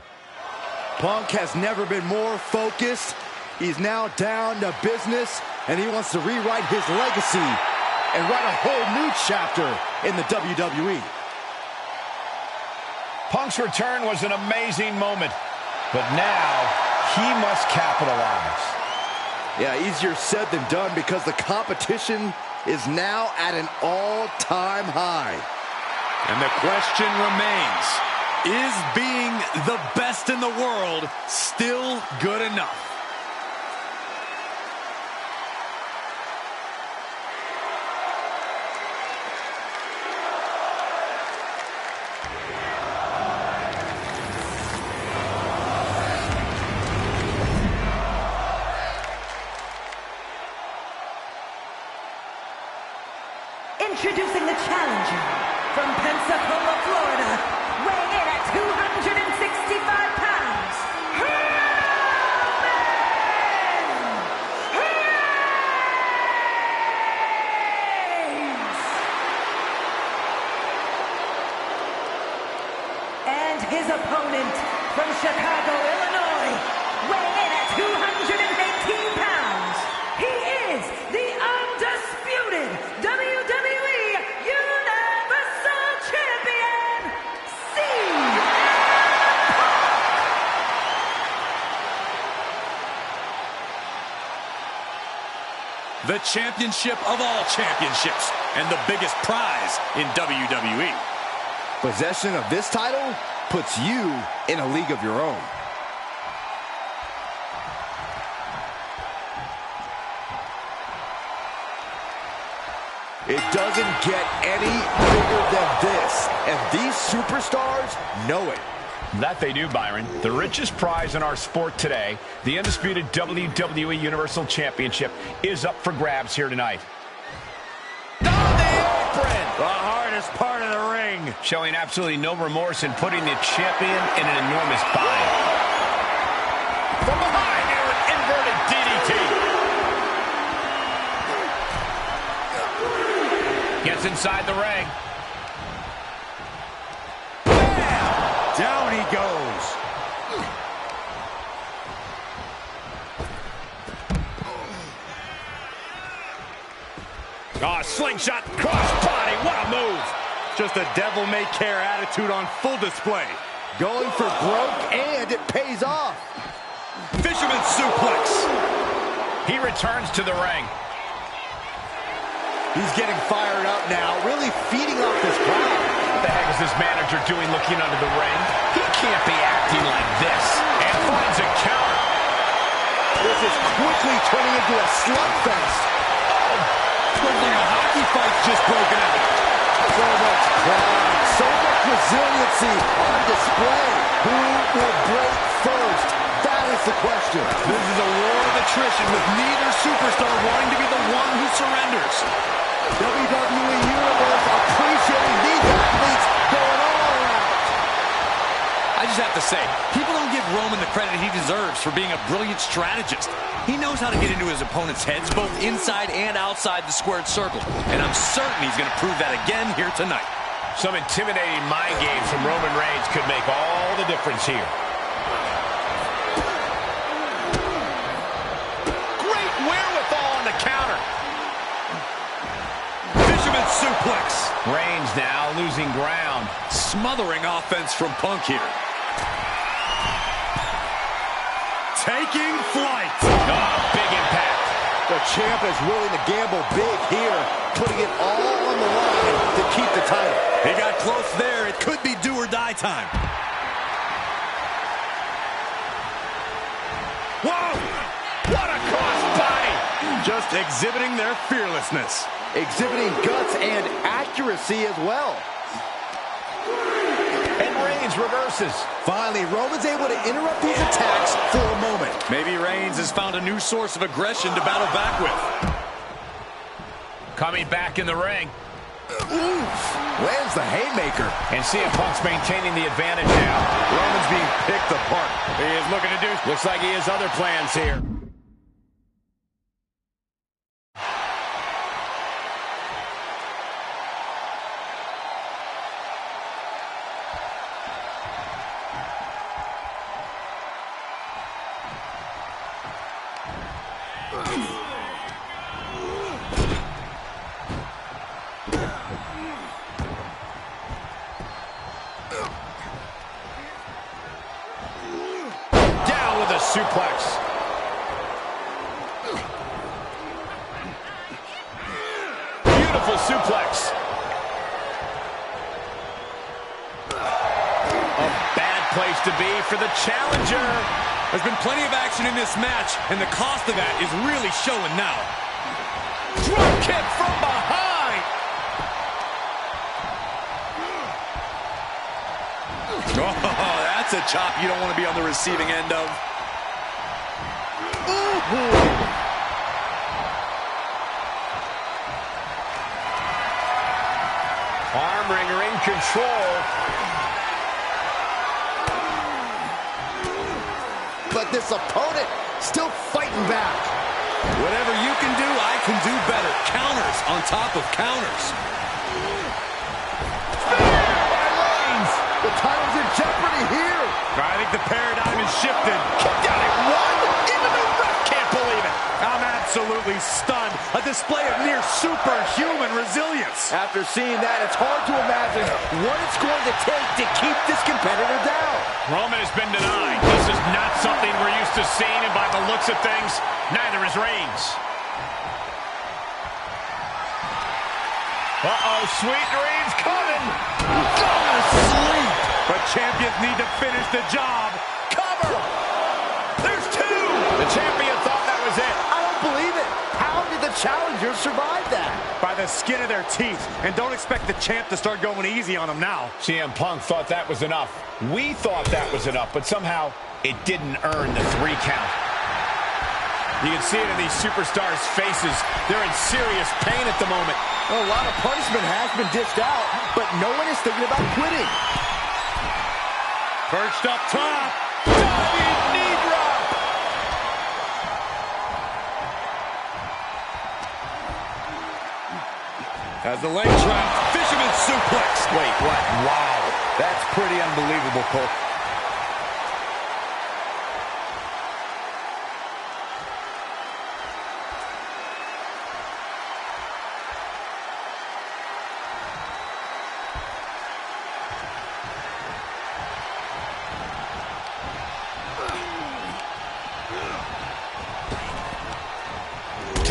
Punk has never been more focused. He's now down to business, and he wants to rewrite his legacy and write a whole new chapter in the WWE. Punk's return was an amazing moment, but now he must capitalize. Yeah, easier said than done because the competition is now at an all-time high. And the question remains, is being the best in the world still good enough? Introducing the challenger from Pensacola, Florida, weighing in at 265 pounds, Reigns! And his opponent from Chicago, Illinois, weighing in at 218 pounds, he is the undisputed WWE Universal Champion, CM Punk! The championship of all championships and the biggest prize in WWE. Possession of this title puts you in a league of your own. It doesn't get any bigger than this, and these superstars know it. That they do, Byron. The richest prize in our sport today, the undisputed WWE Universal Championship, is up for grabs here tonight. On the apron! The hardest part of the ring. Showing absolutely no remorse in putting the champion in an enormous bind. From behind, there an inverted DDT. Gets inside the ring. Bam! Down he goes. Oh, slingshot crossbody. What a move. Just a devil-may-care attitude on full display. Going for broke, and it pays off. Fisherman suplex. He returns to the ring. He's getting fired up now, really feeding off this crowd. What the heck is this manager doing looking under the ring? He can't be acting like this. And finds a counter. This is quickly turning into a slugfest. Looks like a hockey fight's just broken out. So much pride, so much resiliency on display. Who will break first? That is the question. This is a war of attrition with neither superstar wanting to be the one who surrenders. WWE Universe appreciating these athletes going all out. I just have to say, people don't give Roman the credit he deserves for being a brilliant strategist. He knows how to get into his opponent's heads both inside and outside the squared circle. And I'm certain he's going to prove that again here tonight. Some intimidating mind games from Roman Reigns could make all the difference here. Great wherewithal on the counter. Fisherman suplex. Reigns now losing ground. Smothering offense from Punk here. taking flight. Oh, big impact. The champ is willing to gamble big here, putting it all on the line to keep the title. He got close there. It could be do or die time. Whoa! What a crossbody! Just exhibiting their fearlessness. Exhibiting guts and accuracy as well. And Reigns reverses. Finally, Roman's able to interrupt these attacks for a moment. Maybe Reigns has found a new source of aggression to battle back with. Coming back in the ring. Oof! Lands the haymaker. And CM Punk's maintaining the advantage now. Roman's being picked apart. He is looking to do. Looks like he has other plans here. Down with a suplex. Beautiful suplex. A bad place to be for the challenger. There's been plenty of action in this match, and the cost of that is really showing now. Drop kick from behind. Oh, that's a chop you don't want to be on the receiving end of. Arm wringer in control. But this opponent still fighting back. Whatever you can do, I can do better. Counters on top of counters. The title's in jeopardy here. I think the paradigm has shifted. Kicked out at one. Even the ref can't believe it. I'm absolutely stunned. A display of near superhuman resilience. After seeing that, it's hard to imagine what it's going to take to keep this competitor down. Roman has been denied. This is not something we're used to seeing, and by the looks of things, neither is Reigns. Uh-oh, sweet dreams coming. Sleep. But champions need to finish the job. Cover. There's two. The champion thought that was it. I don't believe it. How did the challenger survive that? By the skin of their teeth. And don't expect the champ to start going easy on them now. CM Punk thought that was enough. We thought that was enough, but somehow it didn't earn the 3 count. You can see it in these superstars' faces. They're in serious pain at the moment. A lot of punishment has been dished out, but no one is thinking about quitting. Perched up top. Diving knee drop. As the leg trap, fisherman suplex. Wait, what? Wow. That's pretty unbelievable, Cole.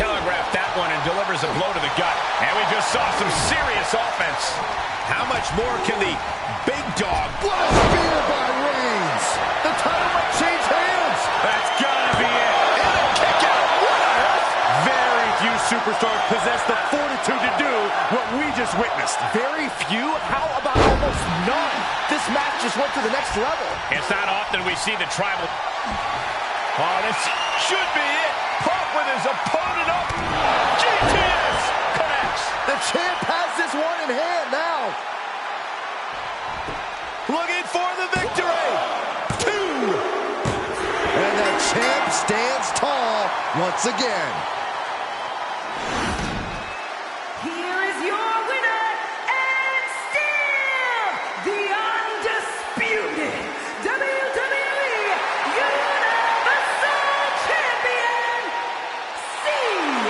Telegraphed that one and delivers a blow to the gut. And we just saw some serious offense. How much more can the big dog? What a spear by Reigns. The title might change hands. That's gotta be it. And a kick out. What on earth? Very few superstars possess the fortitude to do what we just witnessed. Very few? How about almost none? This match just went to the next level. It's not often we see the tribal. Oh, this should be it. Punk with his opponent up. GTS connects. The champ has this one in hand now. Looking for the victory. 2. And the champ stands tall once again. Here is your winner, and still the undisputed WWE Universal Champion, CM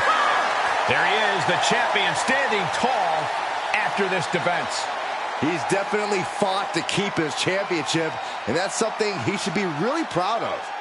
Punk. There he is, the champion, standing tall after this defense. He's definitely fought to keep his championship, and that's something he should be really proud of.